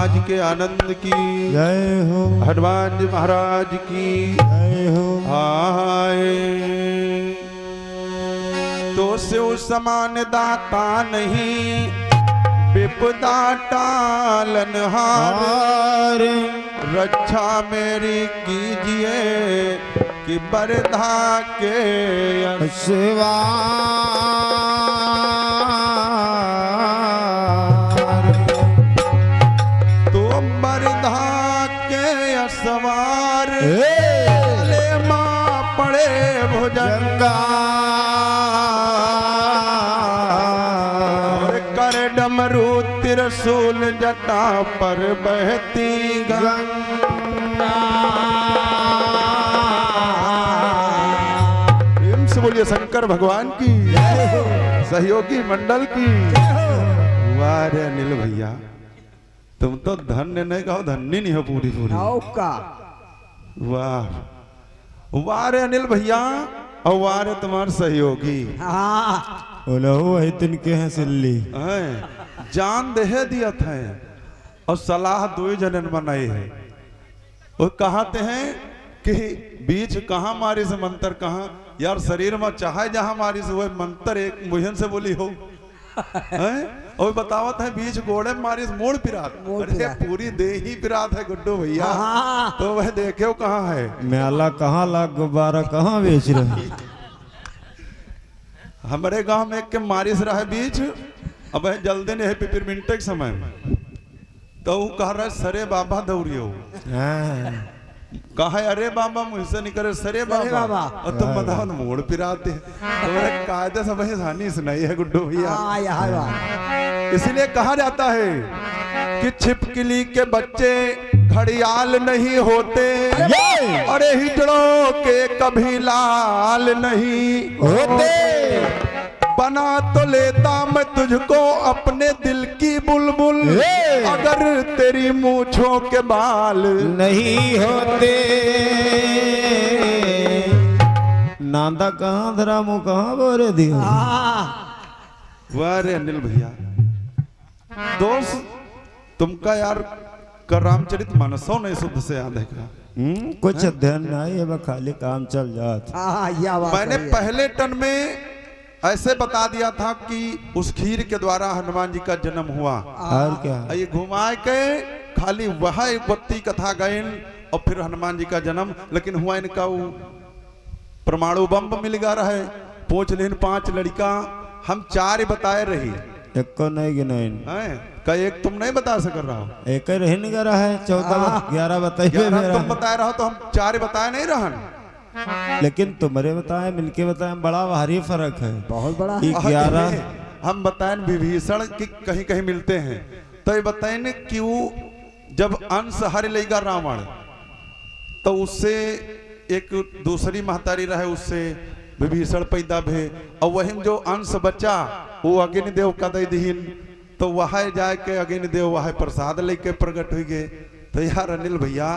महाराज के आनंद की जय हो। हनुमान जी महाराज की जय हो। आए तो शिव समान दाता नहीं, विपदा टालनहार। रक्षा मेरी कीजिए कि बरधा के शिवा तो बरधा के असवार ले माँ पड़े भुजंगा। और कर डमरू त्रिशूल जटा पर बहती गंगा। प्रेम से बोलिए शंकर भगवान की, सहयोगी मंडल की। वाह रे अनिल भैया, तुम तो धन्य नहीं कहो, धन्य नहीं हो पूरी पूरी। वाह वाह रे अनिल भैया, और वाह रे तुम्हारे सहयोगी। वही तिनके हैं सिल्ली। जान दे दिया था और सलाह दो जनन बनाई है। वो कहते हैं कि बीच कहाँ मारी से मंत्र कहाँ, यार शरीर में चाहे जहां मारी से वह मंत्र एक मुझन से बोली हो। और बतावत है बीच गोड़े मारी से मोड़ पिरात। अरे पूरी दे ही पिरात है गुड्डू भैया। तो वह देखे कहाँ है, म्याला कहाँ लाख गुब्बारा कहाँ बेच रहे। हमारे गांव में एक के मारिस रहा है बीच। अब है जल्दी नहीं है पिपरमिंट के समय तो वो कह रहा है सरे बाबा दौड़ियो। कहा है अरे बाबा मुझसे नहीं करे सरे बाबा। और तुम बताओ मोड़ पिराते तो कायदे से वही हानि सुनाई है गुड्डू भैया। इसीलिए कहा जाता है कि छिपकली के बच्चे घड़ियाल नहीं होते, अरे हिजड़ों के कभी लाल नहीं होते। बना तो लेता मैं तुझको अपने दिल की बुलबुल, अगर तेरी मूंछों के बाल नहीं होते। नांदा कहाँ धरा मुँह कहाँ बोरे दिया। वाह रे अनिल भैया, दोस्त तुमका यार कर रामचरित मानसों ने शुद्ध से याद है क्या? कुछ अध्ययन नहीं है, खाली काम चल जाता। मैंने पहले टन में ऐसे बता दिया था कि उस खीर के द्वारा हनुमान जी का जन्म हुआ। और क्या ये घुमा के खाली वह एक बत्ती कथा गए और फिर हनुमान जी का जन्म। लेकिन हुआ इनका वो परमाणु बम मिल गया रहे, पूछ लेन 5 लड़का, हम 4 बताए रही, एक को नहीं गिनाइन का एक तुम नहीं बता सक रहा हो। एक रह नहीं रहा है, 14 11 बताइए। तुम बताए रहो तो हम 4 बताए नहीं रहन। लेकिन तुम्हारे बताए मिलके बताए बड़ा भारी फर्क है, बहुत बड़ा। 11 हम बताए विभीषण की कहीं कहीं मिलते हैं तो ये बताए न कि वो जब अंश हर लेगा रावण तो उससे एक दूसरी महतारी रहे, उससे विभीषण पैदा भे। और वही जो अंश बचा वो अग्नि देव का दे दीन, तो वह जाए के अग्नि देव वह प्रसाद लेके प्रकट हुई गए। तो यार अनिल भैया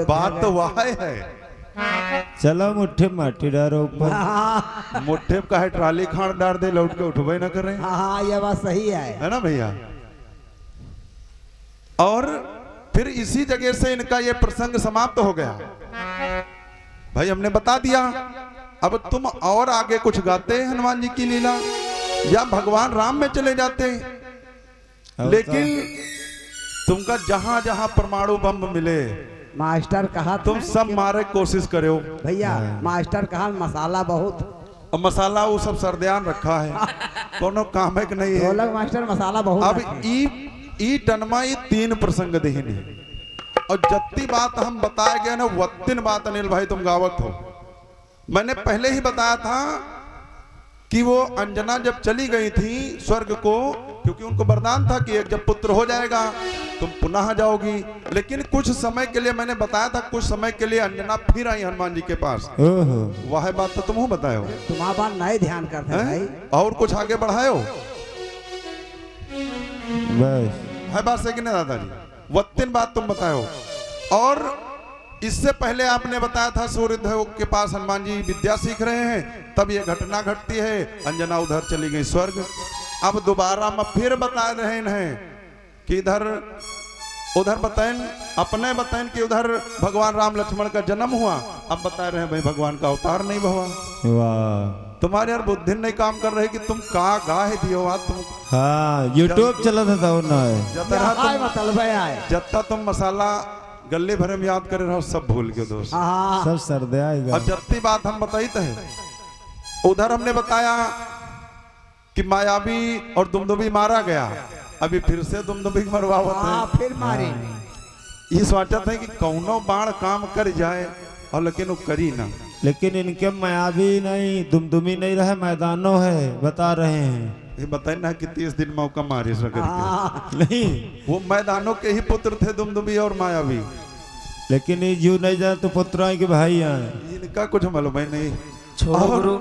बात तो वह है। चलो मुट्ठे माटी डारो ऊपर। मुट्ठे का है ट्राली खान डार दे, लौट के उठवे ना करे। हाँ ये बात सही है ना भैया। और फिर इसी जगह से इनका ये प्रसंग समाप्त हो गया। भाई हमने बता दिया, अब तुम और आगे कुछ गाते हैं हनुमान जी की लीला या भगवान राम में चले जाते। लेकिन तुमका जहां जहां परमाणु बम मिले मास्टर कहा तुम सब मारे कोशिश करो भैया। मास्टर कहा मसाला बहुत, और मसाला वो सब सरध्यान रखा है, कोनो काम है कि नहीं है। ढोलक मास्टर मसाला बहुत। अब ई टनमा 3 प्रसंग देहिनी और जत्ती बात हम बताए गए ना वत्तिन बात अनिल भाई तुम गावत हो। मैंने पहले ही बताया था कि वो अंजना जब चली गई थी स्वर्ग को, क्योंकि उनको वरदान था कि एक जब पुत्र हो जाएगा तुम पुनः जाओगी। लेकिन कुछ समय के लिए मैंने बताया था, कुछ समय के लिए अंजना फिर आई हनुमान जी के पास। वह बात तो तुम बताए हो, तुम्हारा बात नहीं ध्यान करते भाई। और कुछ आगे बढ़ाए हो बस है बात से कि नहीं दादाजी? वत्तिन बात तुम बताए हो। और इससे पहले आपने बताया था सूर्यदेव के पास हनुमान जी विद्या सीख रहे हैं, तब ये घटना घटती है, अंजना उधर चली गई स्वर्ग। अब दोबारा मैं फिर बता रहे हैं कि इधर उधर बताएं, अपने बताएं कि उधर भगवान राम लक्ष्मण का जन्म हुआ, अब बता रहे हैं भाई भगवान का अवतार नहीं हुआ। वाह तुम्हारे यार बुद्धि नहीं काम कर रही कि तुम का गाहे दियो बात तुम। हाँ यूट्यूब चला था ना जतरा आए तुम मतलब आए जत्ता तुम मसाला गले भरे में याद करे रहो सब भूल गए दोस्त। हाँ सब सर्दे आएगा। अब जत्ती बात हम बताई तो है, उधर हमने बताया कि मायावी और दुमदुमी मारा गया, अभी फिर से दुमदुमी मरवावत हाँ है। फिर मारे ये सोचत है कि कौनो बाण काम कर जाए और लेकिन वो करी ना। लेकिन इनके मायावी नहीं दुमदुमी नहीं रहे, मैदानों है बता रहे हैं। ये बताए ना कि 30 दिन मौका मारे सकर हाँ नहीं वो मैदानों के ही पुत्र थे दुमदुमी और मायावी। लेकिन ये जीव नहीं जाए तो पुत्र आए कि भाई आए। इनका कुछ मालूम है नहीं। छोड़ो गुरु।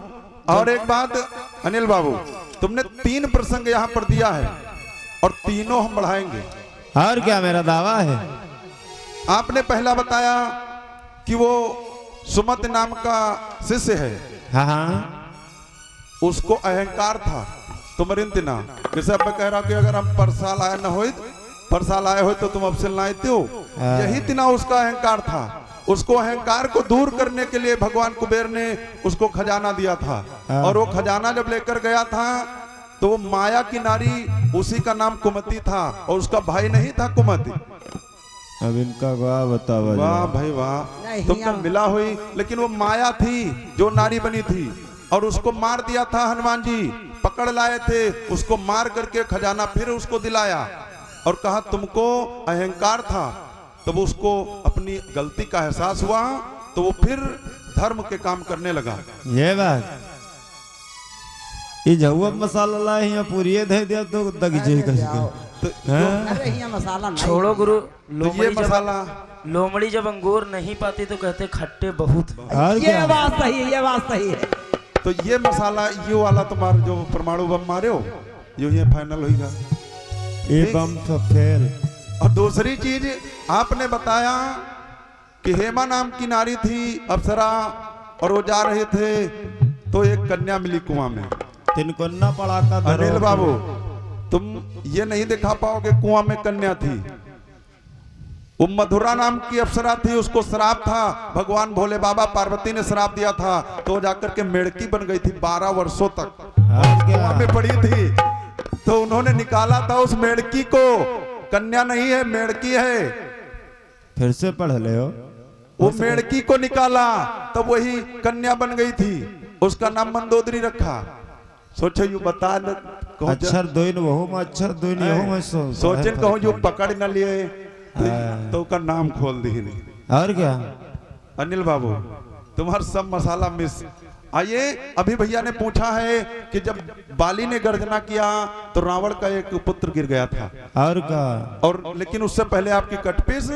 और एक बात अनिल बाबू, तुमने 3 प्रसंग यहाँ पर दिया है और तीनों हम बढ़ाएंगे। और क्या मेरा दावा है। आपने पहला बताया कि वो सुमत नाम का शिष्य है, हाँ हाँ उसको अहंकार था तुमरिन ना। जैसे अब मैं कह रहा हूं कि अगर हम पर साल आए ना हो, पर साल आए हो तो तुम अब से लाते हो, यही तिना उसका अहंकार था। उसको अहंकार को दूर करने के लिए भगवान कुबेर ने उसको खजाना दिया था, और वो खजाना जब लेकर गया था तो वो माया की नारी, उसी का नाम कुमति था और उसका भाई नहीं था कुमति। अब इनका वाह बतावा वाह भाई वाह, नहीं, तुमने मिला हुई। लेकिन वो माया थी जो नारी बनी थी, और उसको मार दिया था हनुमान जी, पकड़ लाए थे उसको, मार करके खजाना फिर उसको दिलाया और कहा तुमको अहंकार था। तब उसको अपनी गलती का एहसास हुआ तो वो फिर धर्म के काम करने लगा। ये बात ये जहुआ मसाला लाए यहाँ पूरी दे दिया तो दग जे तो अरे यहाँ मसाला नहीं। छोड़ो गुरु। तो ये मसाला लोमड़ी जब अंगूर नहीं पाती तो कहते खट्टे बहुत। और ये क्या बात सही है, ये बात सही है। तो ये मसाला ये वाला तुम्हारा जो परमाणु बम मारे हो जो ये फाइनल होगा। ये बम तो फेल। और दूसरी चीज आपने बताया कि हेमा नाम की नारी थी अप्सरा, और वो जा रहे थे तो एक कन्या मिली कुआं में। तिनकोन्ना पड़ा का अनिल बाबू तुम ये नहीं दिखा पाओगे कुआं में कन्या थी। वो मधुरा नाम की अप्सरा थी, उसको श्राप था, भगवान भोले बाबा पार्वती ने श्राप दिया था, तो वो जाकर के मेढ़की बन गई थी 12 वर्षों तक कुआं में पड़ी थी। तो उन्होंने निकाला था उस मेढ़की को, कन्या नहीं है मेढ़की है। फिर से पढ़ ले हो। वो मेढ़की को निकाला तब वही कन्या बन गई थी, उसका नाम मंदोदरी रखा। सोचो यू बता अक्षर दोइन वहु में अक्षर दोइन यहु में सोचन कहूँ जो पकड़ न लिए तो का नाम खोल दी नहीं। और क्या अनिल बाबू तुम्हार सब मसाला मिस। आइए अभी भैया ने पूछा है कि जब बाली ने गर्जना किया तो रावण का एक पुत्र गिर गया था, और क्या और लेकिन उससे पहले आपकी कटपीस,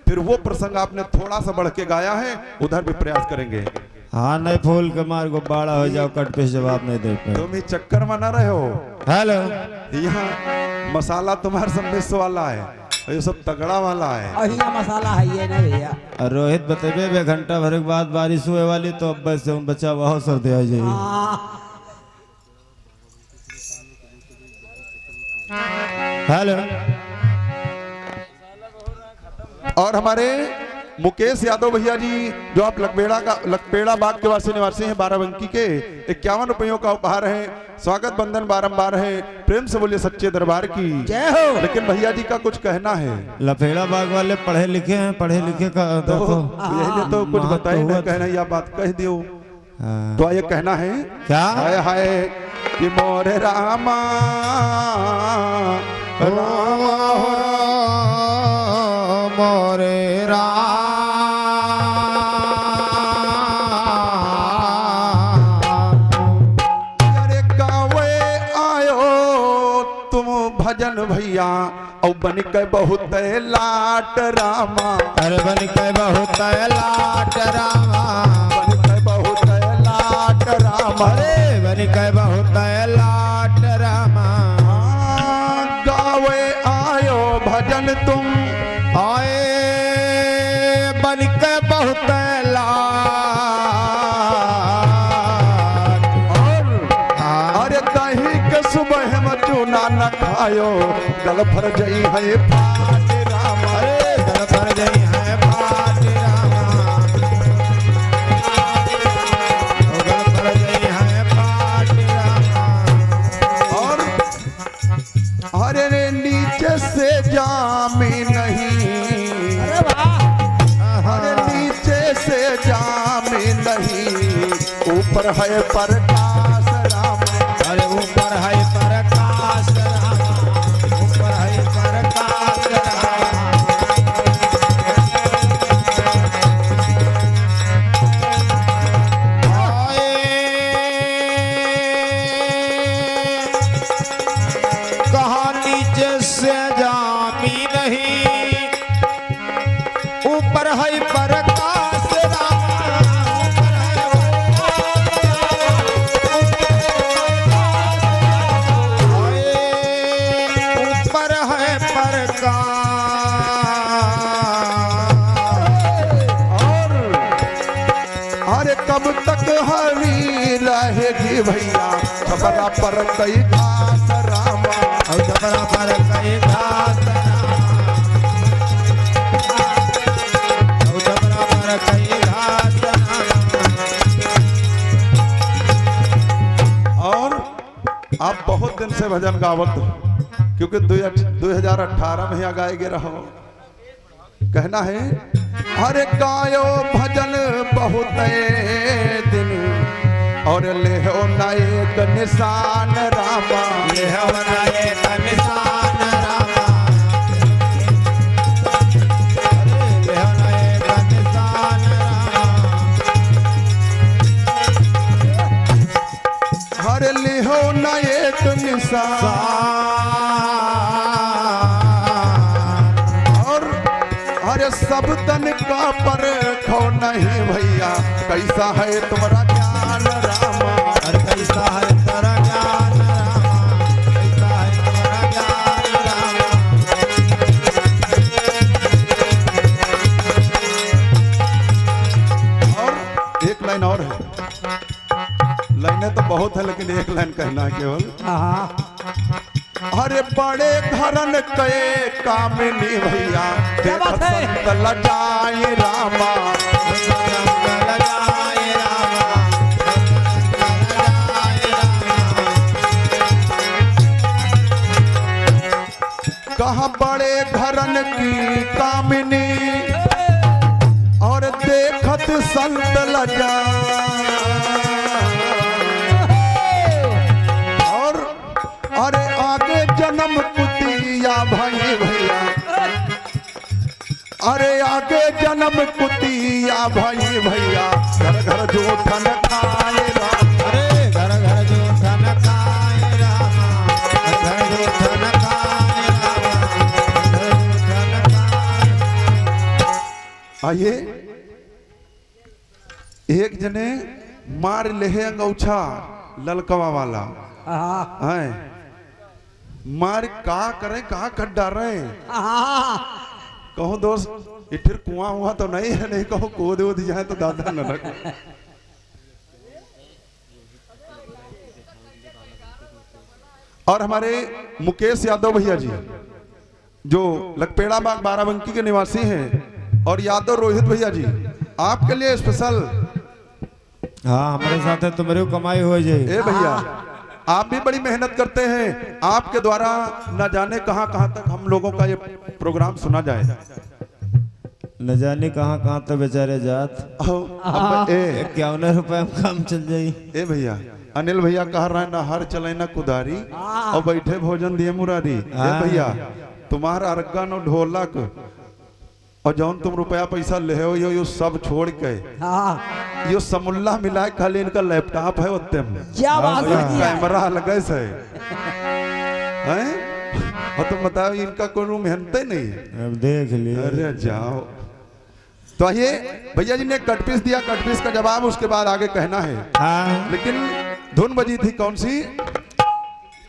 फिर वो प्रसंग आपने थोड़ा सा बढ़ के गाया है, उधर भी प्रयास करेंगे। हाँ नहीं फूल के मार को बाड़ा हो जाओ कट पे जवाब नहीं दे पाए। तुम ही चक्कर में ना रहे हो। हेलो यहाँ मसाला तुम्हारे सब मिस वाला है, ये सब तगड़ा वाला है। और यहाँ मसाला है ये नहीं भैया। और रोहित बतेबे बे घंटा भर के बाद बारिश हुए वाली तो अब बस हम बच्चा बहुत सर्दी आ जाएगी। हेलो और हमारे मुकेश यादव भैया जी जो आप लकपेड़ा बाग के वासी निवासी हैं, बाराबंकी के 51 रुपयों का उपहार है। स्वागत बंधन बारंबार है, प्रेम से बोलिए सच्चे दरबार की जय हो। लेकिन भैया जी का कुछ कहना है। लफेड़ा बाग वाले पढ़े लिखे हैं, पढ़े लिखे का तो देखो यही तो कुछ महत्व बताए हुआ ना, कहना या बात कह दियो। हाँ। तो ये कहना है क्या हाय हाय कि मोरे रामा रामा हो मोरे अरे गावे आयो तुम भजन भैया और बन के बहुत लाट रामा, अरे बन के बहुत लाट रामा, बन के बहुत लाट रामा, अरे बन के बहुत लाट रामा। गावे आयो भजन तुम आए बन के बहुत अरे दही के सुबह में चूना न खायो गल भर जई है फाट राम। जामी नहीं, अरे वाह अरे नीचे से जामी नहीं, ऊपर है प्रकाश रामा। अरे ऊपर है प्रकाश रामा, ऊपर है प्रकाश रामा। कहा नीचे से जामी नहीं, ऊपर है प्रकाश रामा, ऊपर है प्रकाश। और अरे कब तक हरी रहेगी भैया छपरा पर कई घास रामा। और छपरा पर कई घास रामा, और छपरा पर कई घास रामा। और आप बहुत दिन से भजन गावत हो, क्योंकि 2018 में यहाँ गाए गे रहो। कहना है अरे गायो भजन बहुत दिन, और ले हो ना एक निशान रामा। ले हो ना एक निशान रामा, अरे ले हो ना एक निशान रामा। अरे ले हो ना एक निशान। और अरे सब तन का पर खो नहीं भैया, कैसा है तुम्हारा ज्ञान रामा। अरे कैसा है तेरा ज्ञान रामा, कैसा है तेरा ज्ञान रामा। और एक लाइन और है, लाइनें तो बहुत है लेकिन एक लाइन कहना है केवल। हाँ अरे बड़े घरन के कामिनी भैया, क्या बात है? संत लजाए रामा। कहाँ बड़े घरन की कामिनी, और देखत संत लजा। और अरे आगे जन्म कुतिया भाई भैया, अरे आगे जन्म कुतिया भाई भैया, घर घर जो धन खाए राम। अरे घर घर जो धन खाए रामा, घर जो धन खाए रामा, घर जो धन खाए। आइए एक जने मार लेहे अंगौछा ललकवा वाला हाँ है, मार का करे का कट डाल रहे। हाँ कहो दोस्त ये फिर कुआं हुआ तो नहीं है, नहीं कहो कूद वूद जाए तो दादा न रखे। और हमारे मुकेश यादव भैया जी जो लकपेड़ा बाग बाराबंकी के निवासी हैं, और यादव रोहित भैया जी आपके लिए स्पेशल। हाँ हमारे साथ है तो मेरे को कमाई हो जाए। ए भैया आप भी बड़ी मेहनत करते हैं, आपके द्वारा न जाने कहां कहां तक हम लोगों का ये प्रोग्राम सुना जाए। न जाने कहाँ कहाँ तो बेचारे जात। अब ए 51 रुपए में काम चल जाई। ए भैया अनिल भैया कह रहा है ना हर चले ना कुदारी, और बैठे भोजन दिए मुरारी। ए भैया तुम्हारा अरगा न ढोलक और जौन तुम रुपया पैसा ले हो यो सब छोड़ के हाँ यो समुल्ला मिलाए खाली इनका लैपटॉप है उत्ते में क्या बात है भैया? कैमरा लगे से हैं, और तुम बताओ इनका कोई मेहनत ही नहीं है। अब देख लिए। अरे जाओ तो आइए भैया जी ने कट पीस दिया, कट पीस का जवाब उसके बाद आगे कहना है। हाँ लेकिन धुन बजी थी कौन सी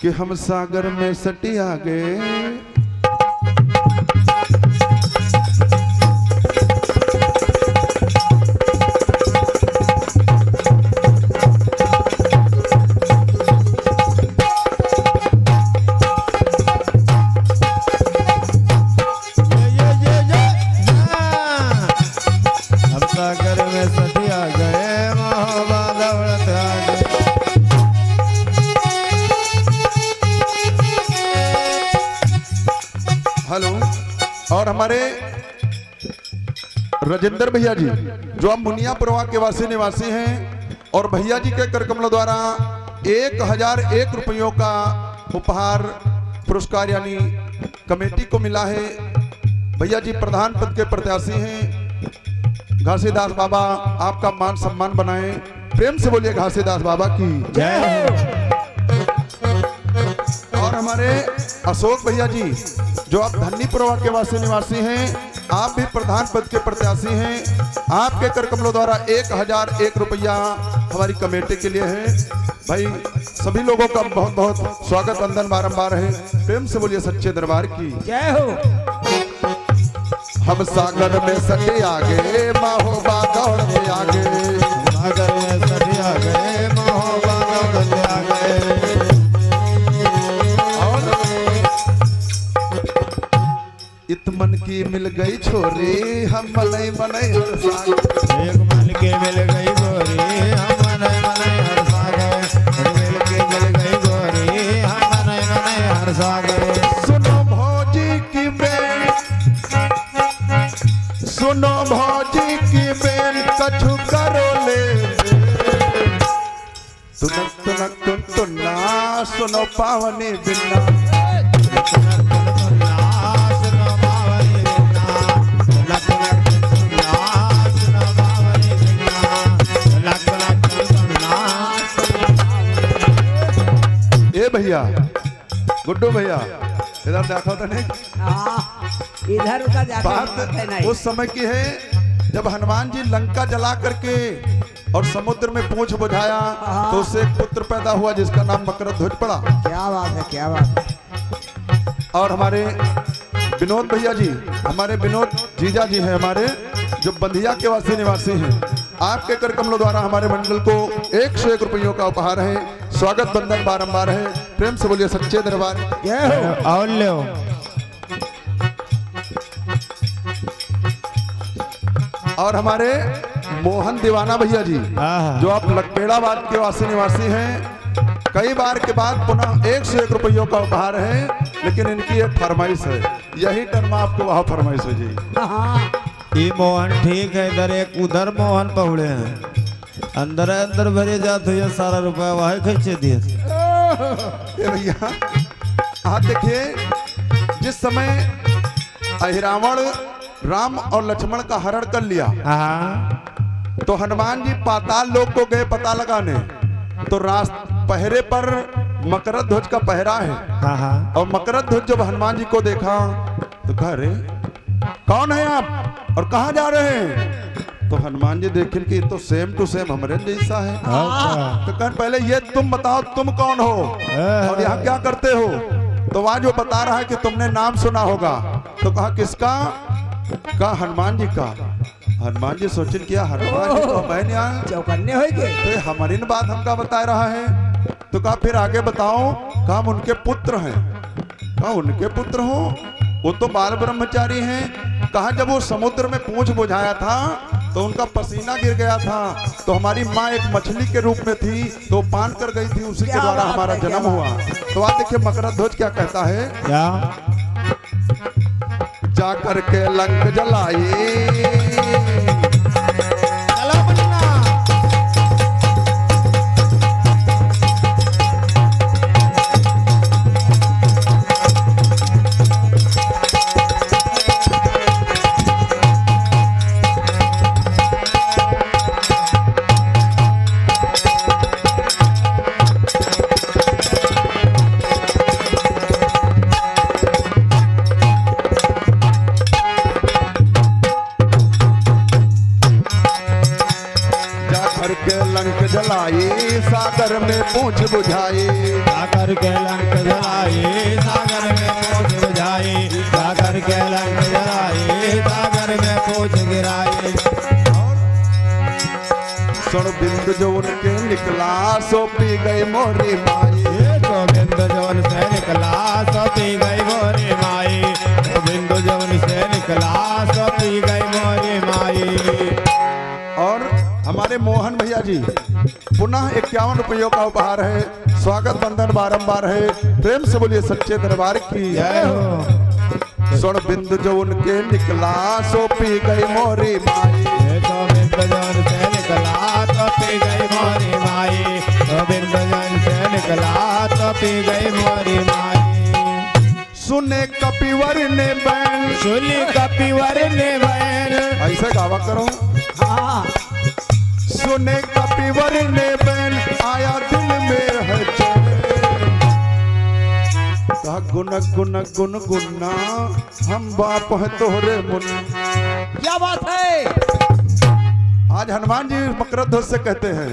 कि हम सागर में सटी आ गए। सागर में सटिया गए महाबादवड़त आगे। और हमारे राजेंद्र भैया जी जो अब मुनियापुरवा के वासी निवासी हैं और भैया जी के कर कमलों द्वारा 1001 रुपयों का उपहार पुरस्कार यानी कमेटी को मिला है। भैया जी प्रधान पद के प्रत्याशी हैं। घासीदास बाबा आपका मान सम्मान बनाएं। प्रेम से बोलिए घासीदास बाबा की जय और हमारे अशोक भैया जी जो आप धन्नीपुरवा के वासी निवासी हैं, आप भी प्रधान पद के प्रत्याशी हैं। आपके कर कमलों द्वारा 1001 रुपया हमारी कमेटी के लिए है। भाई सभी लोगों का बहुत बहुत स्वागत वंदन बारंबार है। प्रेम से बोलिए सच्चे दरबार की जय हो। हम सागर में सटे आगे महोबा दौड़ते आगे, सागर में सटिया गए महोबा दौड़ते गए। इतमन की मिल गई छोरी हम मनई मनई हर साग। एक मन के मिल गई गोरी हम मनई मनई हर सागे। मिल के मिल गई गोरी हम मनई मनई हर सागे। सुनो भौजी की बेन, सुनो भौजी की बेन कछु करो ले। तुनक तुनक तुन तुन्ना सुनो पावनी बिन्ना। ए भैया गुड्डू भैया इधर देखो तो नहीं, इधर उधर जाके बात नहीं। उस समय की है जब हनुमान जी लंका जला करके और समुद्र में पूंछ बुझाया तो उससे एक पुत्र पैदा हुआ जिसका नाम मकरध्वज पड़ा। क्या बात है, क्या बात है। और हमारे विनोद भैया जी, हमारे विनोद जीजा जी हैं हमारे जो बंधिया के वासी निवासी हैं। आपके कर कमलों द्वारा हमारे मंडल को 101 रुपयों का उपहार है। स्वागत बंधन बारंबार है। प्रेम से बोलिए सच्चे दरबार जय हो। और लो और हमारे मोहन दीवाना भैया जी जो आप लकपेड़ाबाद के वासी निवासी हैं, कई बार के बाद पुनः 101 रुपयों का उपहार है। लेकिन इनकी एक फरमाइश है, यही टर्म आपको वहाँ फरमाइश है जी। हाँ ये मोहन ठीक है, इधर एक उधर मोहन पहुड़े हैं। अंदर अंदर भरे जाते ये सारा रुपया वही खींचे दिए। ये भैया आप देखिए जिस समय अहिरावण राम और लक्ष्मण का हरण कर लिया तो हनुमान जी पाताल लोक को गए पता लगाने, तो पहरे पर मकरध्वज का पहरा है। और मकरध्वज जब हनुमान जी को देखा तो कह रहे कौन है आप और कहाँ जा रहे हैं? तो हनुमान जी देखें कि तो सेम टू सेम हमारे जैसा है। तो कह पहले ये तुम बताओ तुम कौन हो और यहाँ क्या करते हो? तो वहां जो बता रहा है कि तुमने नाम सुना होगा। तो कहा किसका? कहा हनुमान जी का। हनुमान जी सोचन किया हनुमान जी तो मैं यहाँ चौकन्ने हो गए। तो हमारी बात हमका बता रहा है। तो कहा फिर आगे बताओ। कहा हम उनके पुत्र हैं। कहा उनके पुत्र हो? वो तो बाल ब्रह्मचारी हैं। कहा जब वो समुद्र में पूंछ बुझाया था तो उनका पसीना गिर गया था, तो हमारी माँ एक मछली के रूप में थी तो पान कर गई थी, उसी के द्वारा हमारा जन्म हुआ। तो आप देखिए मकरध्वज क्या कहता है, क्या जा करके लंक जलाई सागर में पूंछ बुझाई। सागर के लंक जलाई सागर में पूंछ बुझाई। सागर के लंक जलाई सागर में पूंछ गिराई। सुन बिंद जो उनके निकला सो पी गई मोरी माई। तो बिंदु जवन से निकला सो पी गई मोरी माई। तो बिंदु जवन से निकला सो पी गई मोरी माई। और हमारे मोहन भैया जी पुनः 51 रुपयों का उपहार है। स्वागत बंधन बारंबार है। प्रेम से बोलिए सच्चे दरबार की जय हो। स्वर्ण बिंदु जो उनके निकला सो पी गई मोरी माई। तो बिंदु जवन से निकला तो पी गई मोरी माई। तो बिंदु जवन से निकला तो पी गई मोरी माई। सुने कपिवर ने बैन, सुनी कपिवर ने बैन। ऐसे गावा करो। हाँ सुने कपिवर ने बैन आया दिल में है चैन। कहा गुन गुन गुन गुन्ना हम बाप है तोहरे मुन। क्या बात है। आज हनुमान जी मकरध्वज से कहते हैं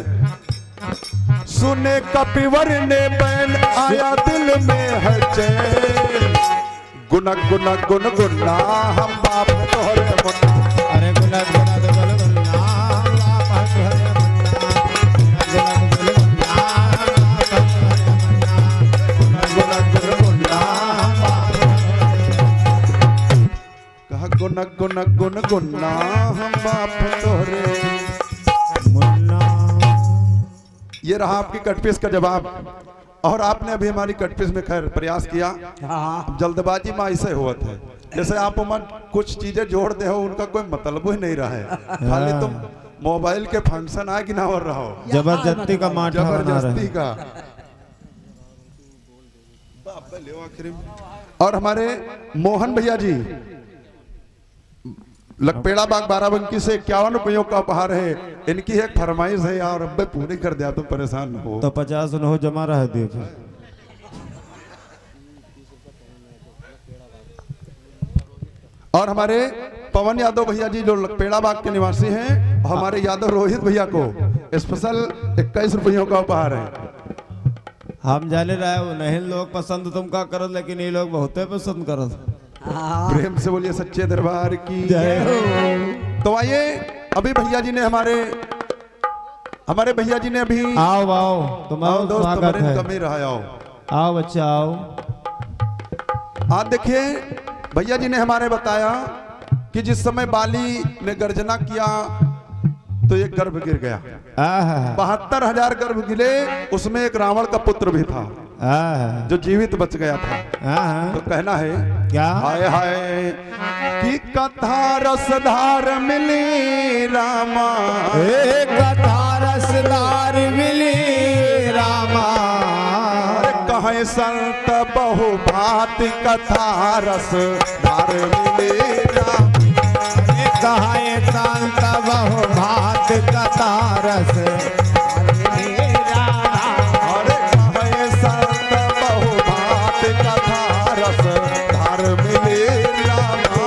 सुने कपिवर ने बैन आया दिल में है चैन। गुन गुन गुन गुन्ना हम बाप है तोहरे मुन। अरे गुना गुना तो बोल गुना बाप है तोहरे मुन्ना। गुना गुना गुना कहा गुन गुन गुन गुन्ना हम बाप है तोहरे। मुन्ना। ये रहा आपकी कटपीस का जवाब। और आपने अभी हमारी कटपीस में खैर प्रयास किया। हाँ जल्दबाजी में ऐसे हुआ है जैसे आप उमन कुछ चीजें जोड़ दे हो उनका कोई मतलब ही नहीं रहा है। खाली तुम मोबाइल के फंक्शन आए कि ना हो रहा हो जबरदस्ती का माठा बना जबरदस्ती रहे। का। और हमारे मोहन भैया जी लकपेड़ा बाग बाराबंकी से 51 रुपयों का उपहार है। इनकी एक फरमाइश है और अब पूरी कर दिया तुम परेशान न हो। तो 50 न हो जमा रह दिए फिर। और हमारे पवन यादव भैया जी जो लकपेड़ा बाग के निवासी हैं और हमारे यादव रोहित भैया को स्पेशल 21 रुपयों का उपहार है। हम जाने रहे वो नहीं लोग पसंद तुमका करत लेकिन ये लोग बहुते पसंद करत। हाँ प्रेम से बोलिए सच्चे दरबार की जय हो। तो आइए अभी भैया जी ने हमारे भैया जी ने अभी आओ आओ तुम्हारा दोस्त स्वागत है। कमी रहा आओ आओ बच्चा आओ। आज देखिए भैया जी ने हमारे बताया कि जिस समय बाली ने गर्जना किया तो एक गर्भ गिर गया। 72,000 गर्भ गिरे उसमें एक रावण का पुत्र भी था जो जीवित बच गया था। तो कहना है क्या हाय हाय कि कथा रसधार मिली रामा। एक कथा रसदार मिली रामा। अरे कहे संत बहु भांति कथा रसधार मिली रामा। कहे संत बहु भात कथा रस। अरे कहे संत बहु भांति कथा रसधार मिली रामा।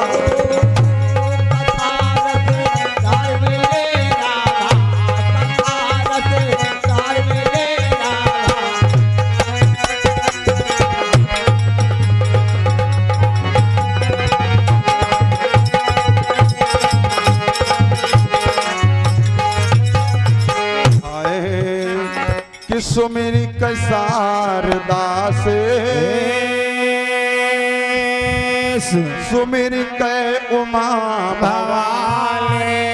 सुमेरी कैसारदा से सुमेरी कै उमा भवाले।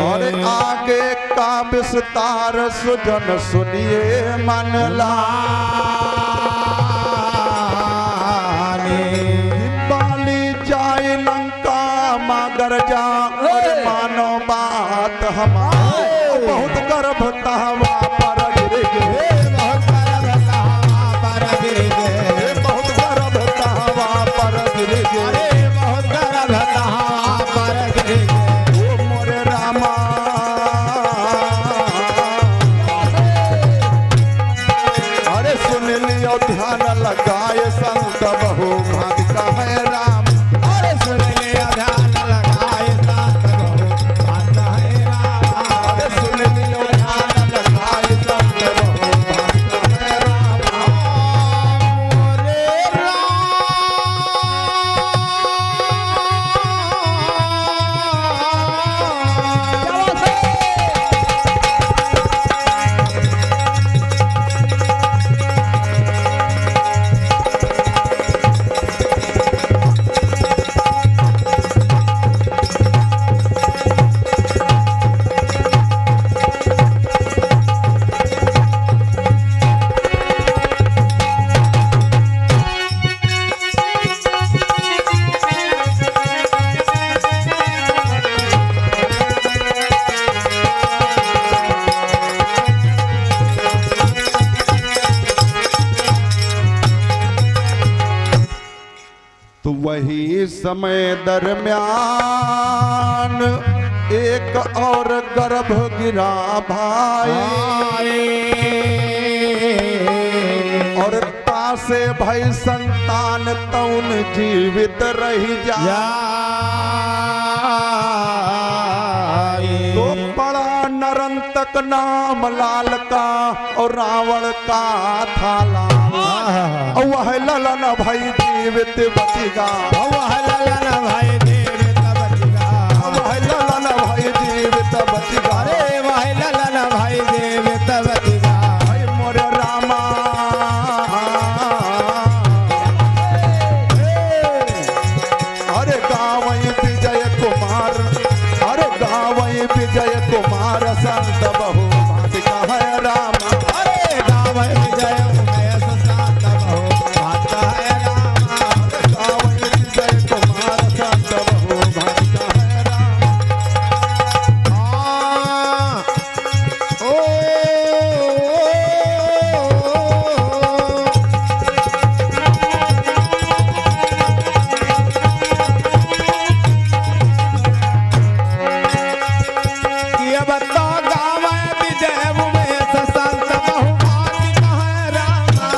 और आगे का विस्तार सुजन सुनिए मन लाने। बाली जाए लंका मगर जा और मानो बात हमारी। बहुत गर्भ तहवा पर गिर गे। बहुत गर्भ तहवा पर गिर गे। ओ मोरे रामा। अरे सुन लियो ध्यान लगाए संत बहु भांति का है राम। अरे सुन लिया ध्यान लगाए संत बहु भांति का है राम। अरे सुन लियो ध्यान लगाए तो वही समय दरमियान एक और गर्भ गिरा भाई, और तासे भाई संतान तौन जीवित रही जा। तो पड़ा नरंतक नाम लाल का और रावण का था लाल, वह ललन भाई जीवित बचेगा, वह ललन भाई जीवित बचेगा, वह ललन भाई जीवित बचेगा, अरे वह ललन भाई जीवित बचेगा। भाई मोर रामा अरे गावई विजय कुमार, अरे गावई विजय कुमार संत बहु भाटिका है रामा, अरे गाँव विजय उमेश शांत बहु भाटिका है रामा, गावई विजय कुमार संत बहु भाटिका है रामा। ओ ये बता गाँव विजय उमेश शांत बहु भाटिका है रामा।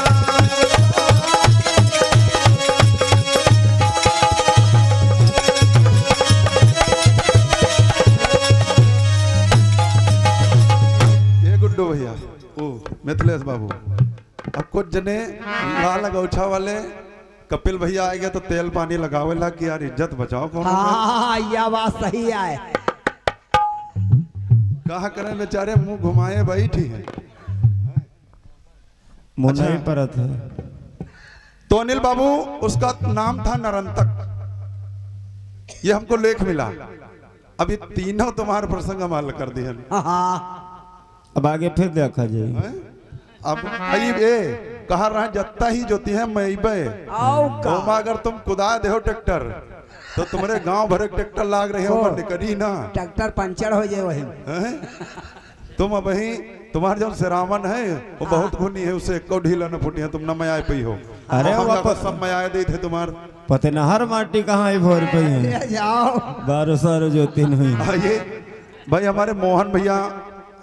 ये गुड्डू भैया, ओ मिथिलेश बाबू, अब कुछ जने लाल गौछा वाले कपिल भैया आएंगे तो तेल पानी लगावेला कि यार इज्जत बचाओ कौन हाँ यह बात सही है। कहा करें बेचारे मुंह घुमाए बैठी है। मुन्ना ही परत है। तो अनिल बाबू उसका नाम था नरंतक, ये हमको लेख मिला। अब ये तीनों तुम्हारे प्रसंग हम हल कर दिए हाँ अब आगे फिर देखा जाए। हैं? अब ए कहा रहा जत्ता ही जोती है मैं आओ का अगर तुम कुदा दे ट्रैक्टर तो तुम्हारे गांव भरे ट्रैक्टर लाग रहे हो निकली ना, ट्रैक्टर पंचर हो जाए वही। हैं? तुम अब ही तुम्हारे जो सिरावन है वो बहुत खूनी है, उसे एको ढीला न फूटी है, तुम न मयाए पई हो। अरे हम वापस- लगभग सब मयाए दे थे तुम्हार। पते न हर माटी कहाँ ही भोर पे है, ले जाओ 1200 ज्योति नहीं। आइए भाई हमारे मोहन भैया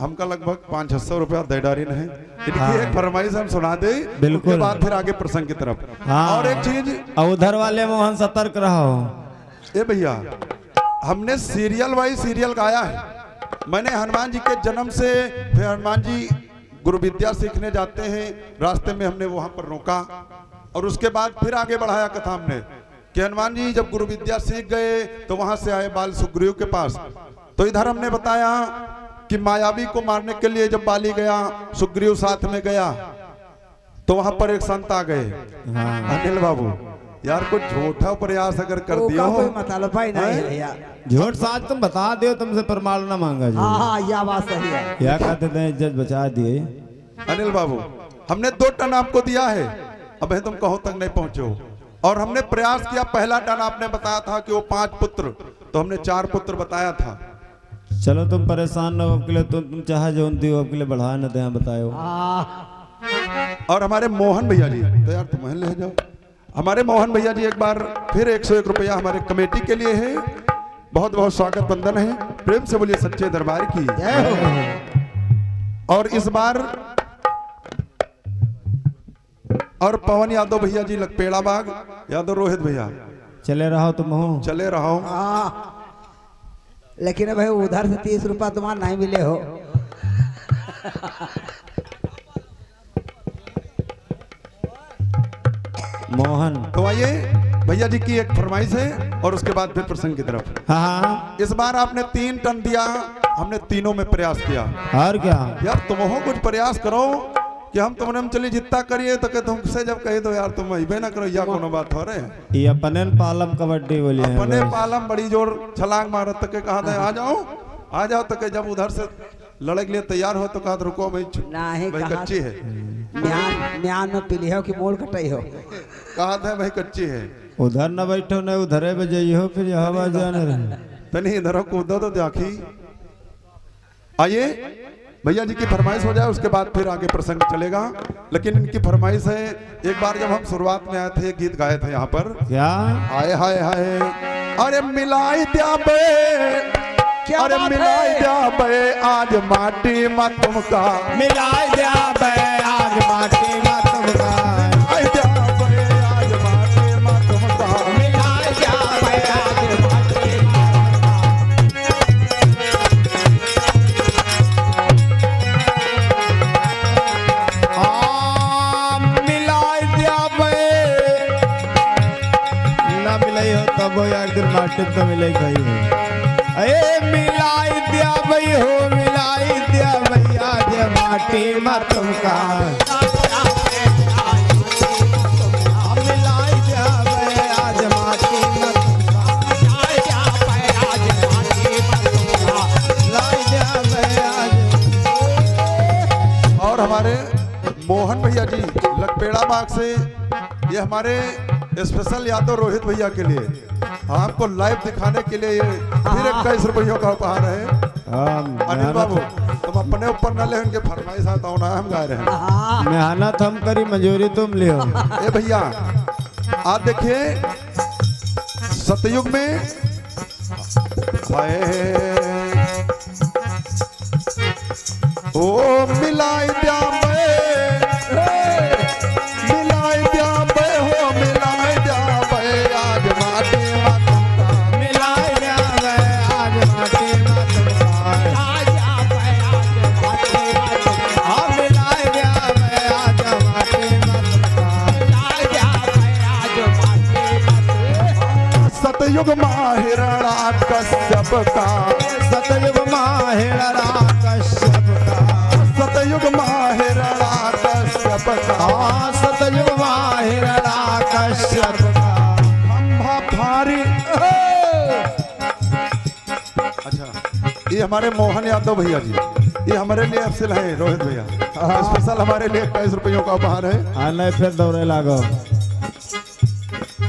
हमका लगभग 500-600 रुपया दे डारी है। इनकी एक फरमाइश हम सुना दे, बिल्कुल। उसके बाद फिर आगे प्रसंग की तरफ। हाँ। और एक चीज और उधर वाले मोहन सतर्क रहो। ए भैया, हमने सीरियल वाइज सीरियल गाया है। मैंने हनुमान जी के जन्म से फिर हनुमान जी गुरु विद्या सीखने जाते हैं, रास्ते में हमने वहां पर रोका और उसके बाद फिर आगे बढ़ाया कथा हमने कि हनुमान जी जब गुरु विद्या सीख गए तो वहां से आए बाल सुग्रीव के पास। तो इधर हमने बताया कि मायावी को मारने के लिए जब बाली गया, सुग्रीव साथ में गया, तो वहां पर एक संत आ गए। हाँ। अनिल बाबू यार कुछ झूठा प्रयास अगर कर वो दिया का हो, कोई मतलब ही नहीं है भैया। झूठ साच तुम बता दो, तुमसे प्रमाण न मांगा जी। हाँ यह बात सही है। क्या कहते थे, इज्जत बचा दिए। अनिल बाबू हमने 2 टन आपको दिया है, अब तुम कहो तक नहीं पहुंचो। और हमने प्रयास किया, पहला टन आपने बताया था कि वो 5 पुत्र, तो हमने 4 पुत्र बताया था। चलो तुम परेशान न हो, अब के लिए तुम चाहे जो दियो, अब के लिए बढ़ा न दे बताओ। और हमारे मोहन भैया जी, तो यार तुम्हें ले जाओ। हमारे मोहन भैया जी एक बार फिर 101 रुपया हमारे कमेटी के लिए है। बहुत बहुत स्वागत बंदन है, प्रेम से बोलिए सच्चे दरबार की। और इस बार और पवन यादव भैया जी लकपेड़ा बाग, यादव रोहित भैया चले रहो तुम हो। चले रहो। हाँ लेकिन भाई उधर से 30 रुपया तुम्हारा नहीं मिले हो। मोहन। तो आइए भैया जी की एक फरमाइश है और उसके बाद फिर प्रसंग की तरफ। हाँ इस बार आपने 3 टन दिया, हमने तीनों में प्रयास किया। और क्या। यार तुम हो कुछ प्रयास करो कि हम तुमने हम चली जितना करिए तो तुमसे जब कहे दो यार तुम अबे ना करो, या कोनो बात हो रहे हैं। ये अपने पालम कबड्डी बोली है अपने बस। पालम बड़ी जोर छलांग मारत तक कहा था आ जाओ आ जाओ, तक जब उधर से लड़े के लिए तैयार हो तो कहा रुको भाई नहीं भाई कहा कच्ची है, म्यान में पीली हो कि मोड़ कटाई हो। कहा था भाई कच्ची है। उधर न बैठो न उधरे बजाइए हो, फिर यहाँ बात जाने रहे। तनी इधर कूदो तो देखी। आइए भैया जी की फरमाइश हो जाए उसके बाद फिर आगे प्रसंग चलेगा। लेकिन इनकी फरमाइश है, एक बार जब हम शुरुआत में आए थे गीत गाए थे यहाँ पर, क्या हाय हाय हाय, अरे मिलाई द्या बे, अरे मिलाई द्या बे आज माटी मा तुमका, मिलाई दिया बे आज माटी मा तुमका, मिलाई द्या बे आज माटी मा तुमका, मिलाई दिया बे आज माटी मिलाई दिया बे ना मिलाई हो तब हो एक दिन माटी तो मिले गई हो। ए मिलाई दिया भई हो, मिलाई दिया भई आज माटी मा तुमका, मिलाई दिया भई आज माटी मा तुमका, मिलाई दिया भई आज। और हमारे मोहन भैया जी लकपेड़ा बाग से, ये हमारे स्पेशल यादव रोहित भैया के लिए आपको लाइव दिखाने के लिए ये फिर 21 रुपयों का उपहार है। अनिल बाबू तुम अपने ऊपर न ले, उनके फरमाइश आता हूँ ना, हम गा रहे हैं। मेहनत हम करी मजूरी तुम लियो। ए भैया आप देखिए सतयुग में हाय, ओ मिलाई द्या बे, मिलाई द्या बे हो, मिलाई द्या बे आज माटी मा तुमका, मिलाई दिया भई आज माटी मा तुमका, हाँ मिलाई दिया भई आज माटी मा तुमका। सतयुग माहिरणा कश्यप का, सतयुग माहिरा कश्यप का, सतयुग माहिरणा कश्यप का, हाँ सतयुग माहिरा कश्यप का, खंभा भारी। अच्छा ये हमारे मोहन यादव भैया जी, ये हमारे लिए अफसल है रोहित भैया, स्पेशल हमारे लिए 21 रुपयों का उपहार है। हाँ नहीं फिर दौड़े लागो।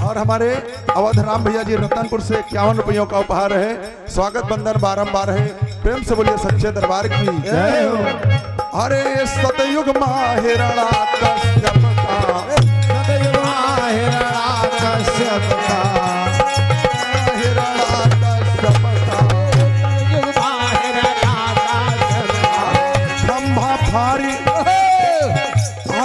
और हमारे अवधराम भैया जी रतनपुर से 51 रुपयों का उपहार है। स्वागत बंदन बारंबार है, प्रेम से बोलिए सच्चे दरबार की जय हो। अरे सतयुग माहिरणा कश्यप का, सतयुग माहिरा कश्यप का, माहिरणा कश्यप का, खंभा भारी,